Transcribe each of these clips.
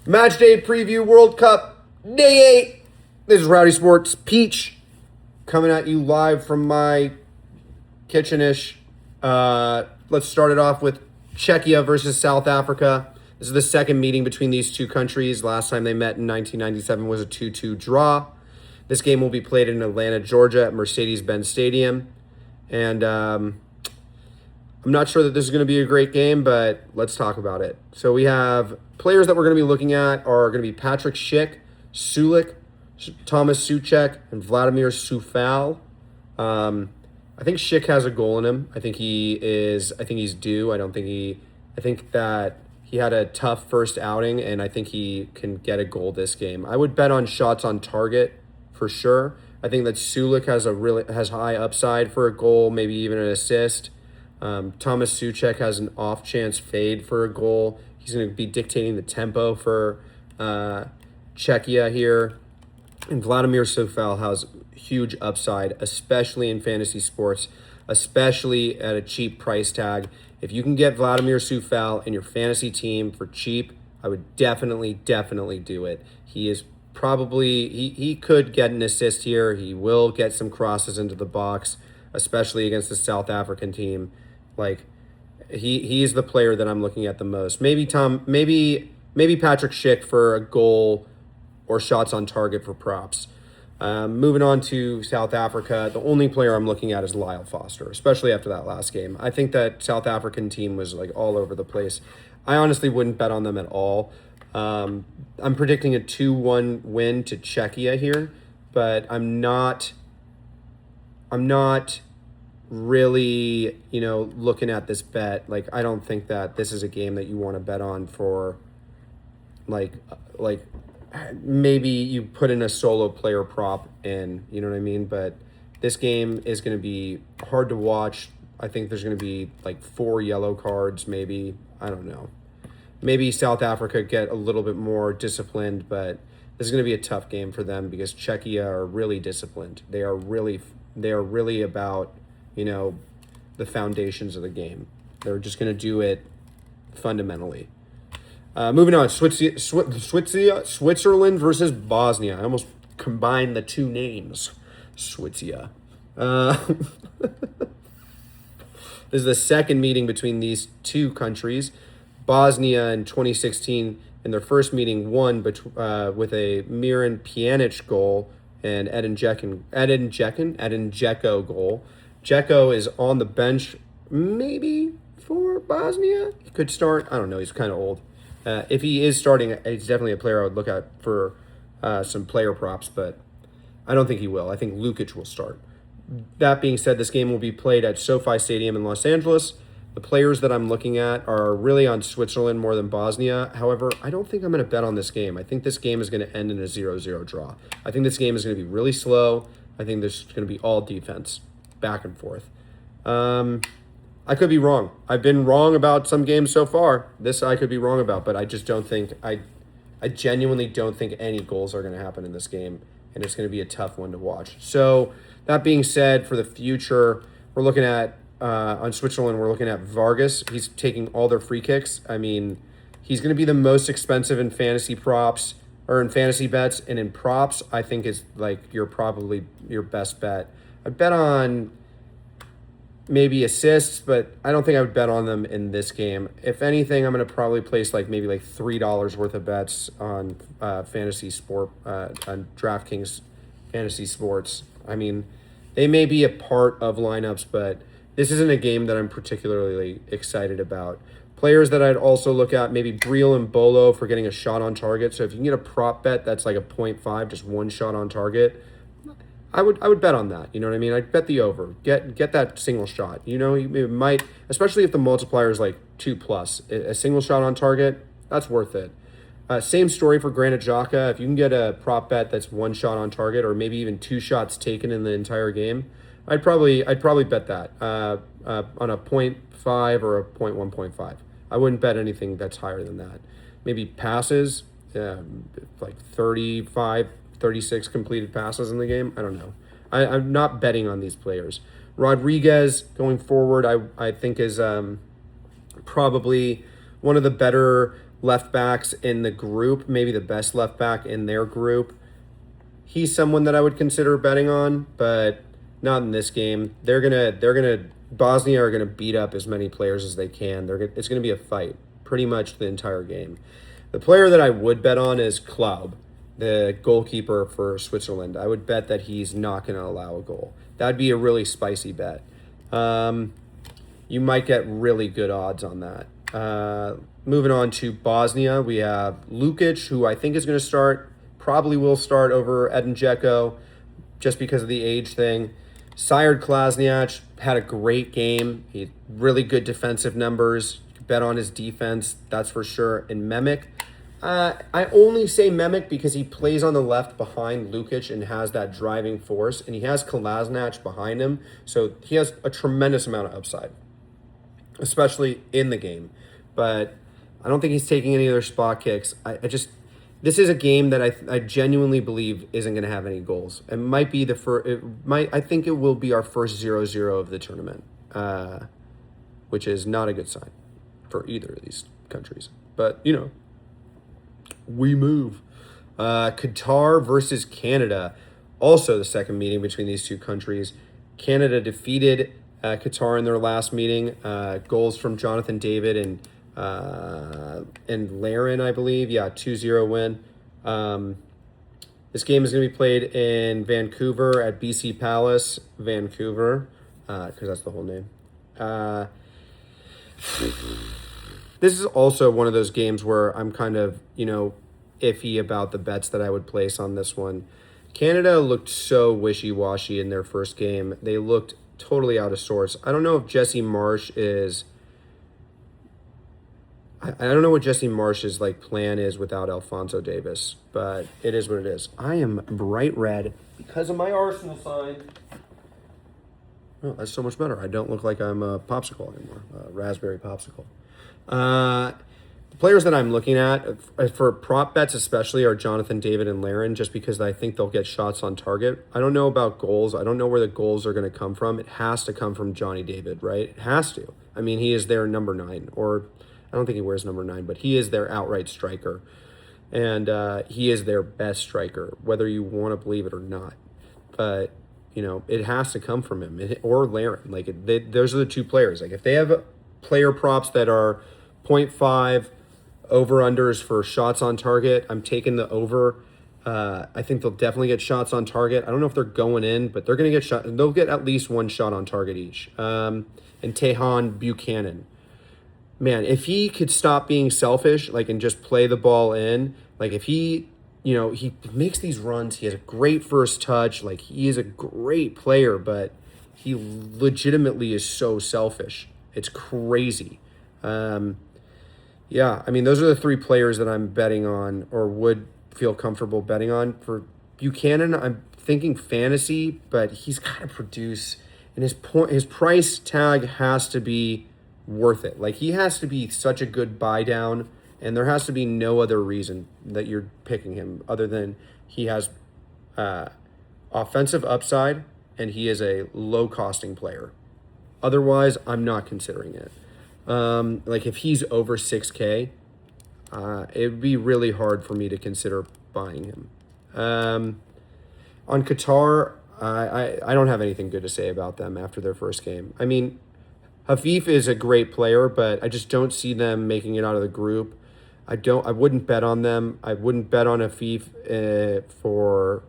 Match day preview World Cup day 8. This is Rowdy Sports Peach coming at you live from my kitchen-ish. Let's start it off with Czechia versus South Africa. This is the second meeting between these two countries. Last time they met in 1997 was a 2-2 draw. This game will be played in Atlanta, Georgia at Mercedes-Benz Stadium. And I'm not sure that this is going to be a great game, but let's talk about it. So we have players that we're going to be looking at are going to be Patrick Schick, Sulik, Thomas Souček, and Vladimir Coufal. I think Schick has a goal in him. I think he's due. I think that he had a tough first outing, and I think he can get a goal this game. I would bet on shots on target for sure. I think that Sulik has high upside for a goal, maybe even an assist. Thomas Souček has an off chance fade for a goal. He's going to be dictating the tempo for Czechia here. And Vladimir Coufal has huge upside, especially in fantasy sports, especially at a cheap price tag. If you can get Vladimir Coufal in your fantasy team for cheap, I would definitely do it. He could get an assist here. He will get some crosses into the box, especially against the South African team. He's the player that I'm looking at the most. Maybe Patrick Schick for a goal or shots on target for props. Moving on to South Africa, the only player I'm looking at is Lyle Foster, especially after that last game. I think that South African team was all over the place. I honestly wouldn't bet on them at all. I'm predicting a 2-1 win to Czechia here, but I'm not really, looking at this bet. I don't think that this is a game that you want to bet on for maybe you put in a solo player prop in, you know what I mean? But this game is going to be hard to watch. I think there's going to be 4 yellow cards, maybe. I don't know. Maybe South Africa get a little bit more disciplined, but this is going to be a tough game for them because Czechia are really disciplined. They are really about, the foundations of the game. They're just going to do it fundamentally. Moving on, Switzerland versus Bosnia. I almost combined the two names. Switzia. This is the second meeting between these two countries. Bosnia in 2016, in their first meeting, won with a Miran Pjanic goal and Edin Dzeko goal. Dzeko is on the bench, maybe for Bosnia. He could start. I don't know. He's kind of old. If he is starting, he's definitely a player I would look at for some player props, but I don't think he will. I think Lukic will start. That being said, this game will be played at SoFi Stadium in Los Angeles. The players that I'm looking at are really on Switzerland more than Bosnia. However, I don't think I'm going to bet on this game. I think this game is going to end in a 0-0 draw. I think this game is going to be really slow. I think there's going to be all defense, back and forth. I could be wrong. I've been wrong about some games so far. This I could be wrong about, but I just don't think I genuinely don't think any goals are going to happen in this game, and it's going to be a tough one to watch. So that being said, for the future, we're looking at on Switzerland, we're looking at Vargas. He's taking all their free kicks. I mean, he's going to be the most expensive in fantasy props or in fantasy bets, and in props, I think is probably your best bet. I'd bet on maybe assists, but I don't think I would bet on them in this game. If anything, I'm going to probably place maybe $3 worth of bets on fantasy sport, on DraftKings fantasy sports. I mean, they may be a part of lineups, but this isn't a game that I'm particularly excited about. Players that I'd also look at, maybe Briel and Bolo for getting a shot on target. So if you can get a prop bet that's a 0.5, just one shot on target, I would bet on that. You know what I mean? I'd bet the over. Get that single shot. It might, especially if the multiplier is 2+. A single shot on target, that's worth it. Same story for Granit Xhaka. If you can get a prop bet that's one shot on target, or maybe even 2 shots taken in the entire game, I'd probably bet that on a 0.5 or a 0.1.5. I wouldn't bet anything that's higher than that. Maybe passes, 35, 36 completed passes in the game. I don't know. I'm not betting on these players. Rodriguez going forward, I think is probably one of the better left backs in the group, maybe the best left back in their group. He's someone that I would consider betting on, but not in this game. Bosnia are gonna beat up as many players as they can. It's gonna be a fight pretty much the entire game. The player that I would bet on is Klaub, the goalkeeper for Switzerland. I would bet that he's not going to allow a goal. That'd be a really spicy bet. You might get really good odds on that. Moving on to Bosnia, we have Lukic, who I think is going to start, probably will start over Edin Dzeko, just because of the age thing. Sajard Klasniak had a great game. He had really good defensive numbers. You could bet on his defense, that's for sure. And Memic, I only say Memic because he plays on the left behind Lukic and has that driving force, and he has Kolasinac behind him, so he has a tremendous amount of upside, especially in the game. But I don't think he's taking any of their spot kicks. This is a game that I genuinely believe isn't going to have any goals. It might be I think it will be our first 0-0 of the tournament, which is not a good sign for either of these countries. But, we move. Qatar versus Canada. Also the second meeting between these two countries. Canada defeated Qatar in their last meeting. Goals from Jonathan David and Larin, I believe. 2-0 win. This game is going to be played in Vancouver at BC Palace, Vancouver, because that's the whole name. This is also one of those games where I'm kind of, iffy about the bets that I would place on this one. Canada looked so wishy-washy in their first game. They looked totally out of sorts. I don't know if Jesse Marsch is... I don't know what Jesse Marsch's plan is without Alphonso Davies, but it is what it is. I am bright red because of my Arsenal sign. Oh, that's so much better. I don't look like I'm a popsicle anymore, a raspberry popsicle. The players that I'm looking at for prop bets especially are Jonathan David and Larin, just because I think they'll get shots on target. I don't know about goals. I don't know where the goals are going to come from. It has to come from Johnny David, right? It has to. I mean, he is their number 9, or I don't think he wears number 9, but he is their outright striker. And he is their best striker, whether you want to believe it or not. But, it has to come from him or Larin. Those are the two players. If they have player props that are 0.5 over-unders for shots on target, I'm taking the over. I think they'll definitely get shots on target. I don't know if they're going in, but they're going to get shot. They'll get at least one shot on target each. And Tejan Buchanan. Man, if he could stop being selfish, and just play the ball in, if he, he makes these runs, he has a great first touch, he is a great player, but he legitimately is so selfish. It's crazy. Those are the 3 players that I'm betting on or would feel comfortable betting on. For Buchanan, I'm thinking fantasy, but he's got to produce, and his price tag has to be worth it. He has to be such a good buy down, and there has to be no other reason that you're picking him other than he has offensive upside and he is a low costing player. Otherwise, I'm not considering it. If he's over 6K, it would be really hard for me to consider buying him. On Qatar, I don't have anything good to say about them after their first game. I mean, Hafif is a great player, but I just don't see them making it out of the group. I wouldn't bet on them. I wouldn't bet on Hafif for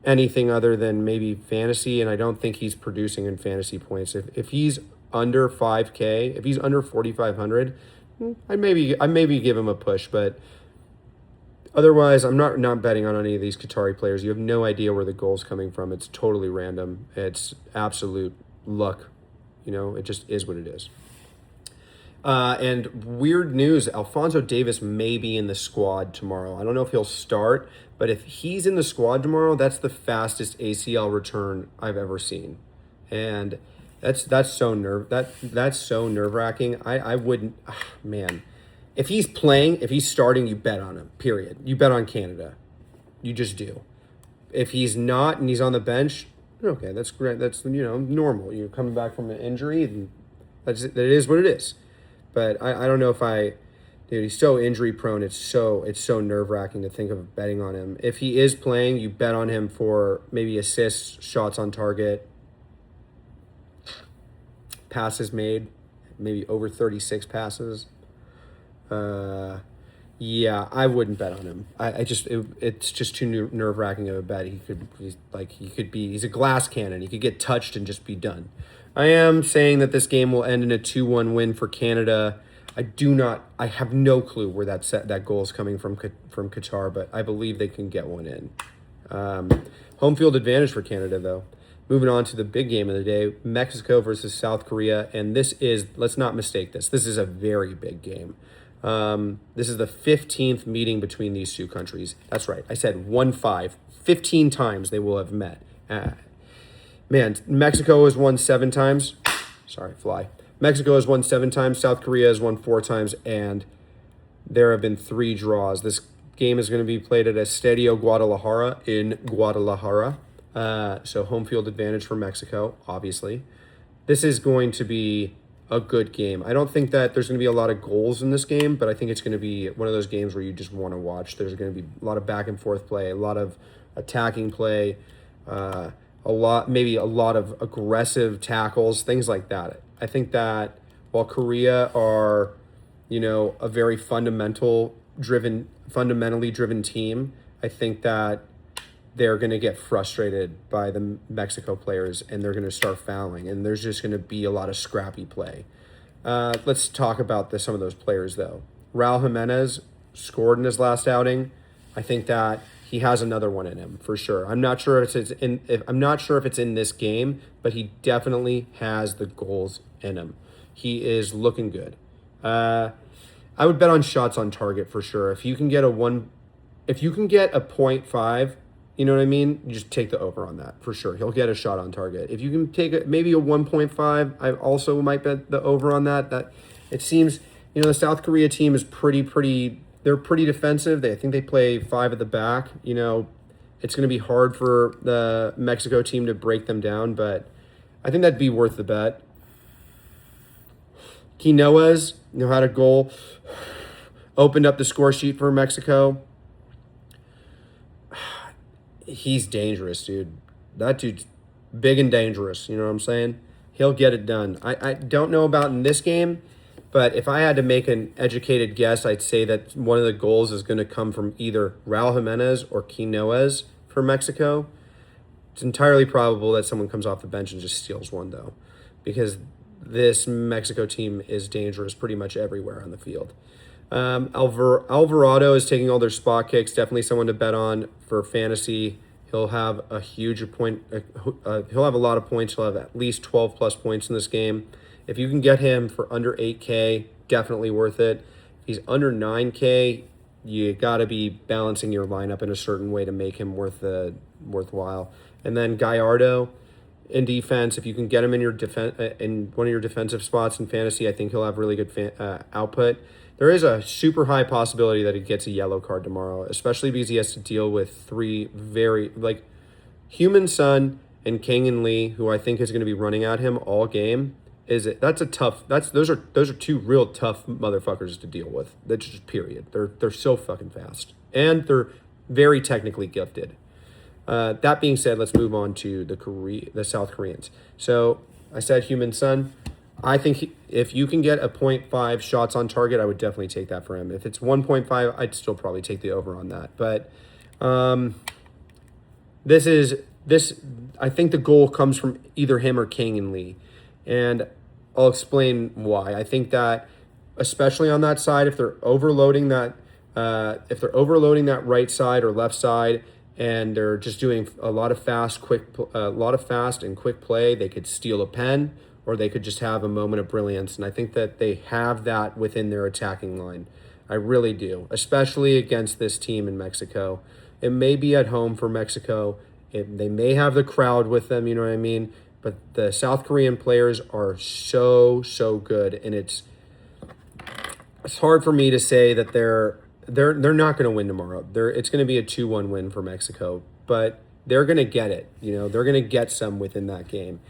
anything other than maybe fantasy, and I don't think he's producing in fantasy points. If he's under 5K, if he's under 4,500, I maybe give him a push, but otherwise, I'm not betting on any of these Qatari players. You have no idea where the goal's coming from. It's totally random. It's absolute luck. It just is what it is. And weird news, Alphonso Davies may be in the squad tomorrow. I don't know if he'll start, but if he's in the squad tomorrow, that's the fastest ACL return I've ever seen. And that's so nerve-wracking. I wouldn't, man. If he's playing, if he's starting, you bet on him, period. You bet on Canada. You just do. If he's not and he's on the bench, okay, that's great. That's, normal. You're coming back from an injury, and that is what it is. But I don't know if Dude, he's so injury prone. It's so nerve wracking to think of betting on him. If he is playing, you bet on him for maybe assists, shots on target, passes made, maybe over 36 passes. Yeah, I wouldn't bet on him. It's just too nerve wracking of a bet. He's a glass cannon. He could get touched and just be done. I am saying that this game will end in a 2-1 win for Canada. I have no clue where that goal is coming from Qatar, but I believe they can get one in. Home field advantage for Canada, though. Moving on to the big game of the day, Mexico versus South Korea, and let's not mistake this is a very big game. This is the 15th meeting between these two countries. That's right, I said 1-5. 15 times they will have met. Man, Mexico has won 7 times. Sorry, fly. Mexico has won 7 times. South Korea has won 4 times, and there have been 3 draws. This game is going to be played at Estadio Guadalajara in Guadalajara. So home field advantage for Mexico, obviously. This is going to be a good game. I don't think that there's going to be a lot of goals in this game, but I think it's going to be one of those games where you just want to watch. There's going to be a lot of back and forth play, a lot of attacking play, a lot of aggressive tackles, things like that. I think that while Korea are, a very fundamentally driven team, I think that they're going to get frustrated by the Mexico players and they're going to start fouling, and there's just going to be a lot of scrappy play. Let's talk about some of those players, though. Raul Jimenez scored in his last outing. I think that he has another one in him for sure. I'm not sure if it's in this game, but he definitely has the goals in him. He is looking good. I would bet on shots on target for sure. If you can get a 0.5, you know what I mean? You just take the over on that for sure. He'll get a shot on target. If you can take maybe a 1.5, I also might bet the over on that. That it seems, the South Korea team is pretty. They're pretty defensive. I think they play 5 at the back. It's going to be hard for the Mexico team to break them down, but I think that'd be worth the bet. Quinones had a goal, opened up the score sheet for Mexico. He's dangerous, dude. That dude's big and dangerous. You know what I'm saying? He'll get it done. I don't know about in this game, but if I had to make an educated guess, I'd say that one of the goals is going to come from either Raul Jimenez or Quinones for Mexico. It's entirely probable that someone comes off the bench and just steals one, though, because this Mexico team is dangerous pretty much everywhere on the field. Alvarado is taking all their spot kicks. Definitely someone to bet on for fantasy. He'll have a huge point. He'll have a lot of points. He'll have at least 12 plus points in this game. If you can get him for under 8K, definitely worth it. If he's under 9K, you got to be balancing your lineup in a certain way to make him worthwhile. And then Gallardo in defense, if you can get him in in one of your defensive spots in fantasy, I think he'll have really good output. There is a super high possibility that he gets a yellow card tomorrow, especially because he has to deal with 3 very, Heung-min Son and Kang-in Lee, who I think is going to be running at him all game. Those are 2 real tough motherfuckers to deal with. That's just period. They're so fucking fast, and they're very technically gifted. That being said, let's move on to the South Koreans. So I said Heung-min Son. I think if you can get a 0.5 shots on target, I would definitely take that for him. If it's 1.5, I'd still probably take the over on that. But I think the goal comes from either him or Kang-in Lee. And I'll explain why. I think that, especially on that side, if they're overloading that right side or left side, and they're just doing a lot of fast and quick play, they could steal a pen, or they could just have a moment of brilliance. And I think that they have that within their attacking line. I really do, especially against this team in Mexico. It may be at home for Mexico. They may have the crowd with them, you know what I mean? But the South Korean players are so good, and it's hard for me to say that they're not going to win tomorrow. It's going to be a 2-1 win for Mexico, but they're going to get it. They're going to get some within that game.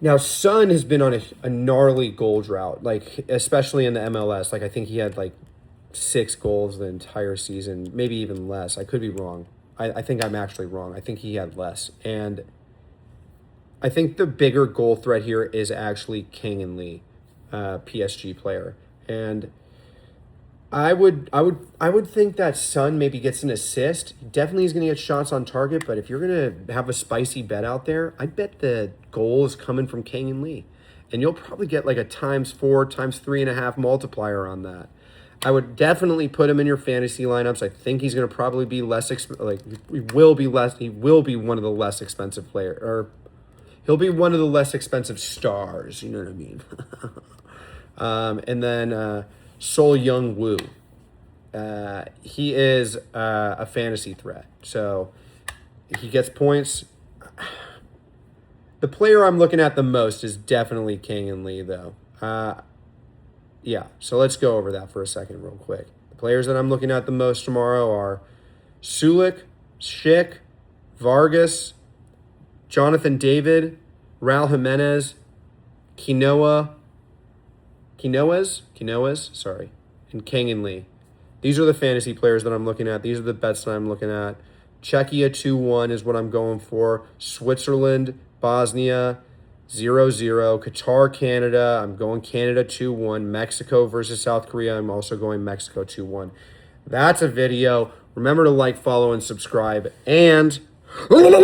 Now, Son has been on a gnarly goal drought, especially in the MLS. I think he had 6 goals the entire season, maybe even less. I could be wrong. I think I'm actually wrong. I think he had less. And I think the bigger goal threat here is actually Kang-in Lee, PSG player. And I would think that Son maybe gets an assist. Definitely is going to get shots on target, but if you're going to have a spicy bet out there, I bet the goal is coming from Kang-in Lee. And you'll probably get like a ×4, ×3.5 multiplier on that. I would definitely put him in your fantasy lineups. I think he's going to probably be less he will be one of the less expensive or he'll be one of the less expensive stars, you know what I mean? And then Sol Young Woo. He is a fantasy threat. So he gets points. The player I'm looking at the most is definitely Kang-in Lee, though. Yeah, so let's go over that for a second real quick. The players that I'm looking at the most tomorrow are Sulik, Schick, Vargas, Jonathan David, Raul Jimenez, Quinoa, sorry, and Kang-in Lee. These are the fantasy players that I'm looking at. These are the bets that I'm looking at. Czechia 2-1 is what I'm going for. Switzerland, Bosnia, 0-0. Qatar, Canada. I'm going Canada 2-1. Mexico versus South Korea. I'm also going Mexico 2-1. That's a video. Remember to like, follow, and subscribe. And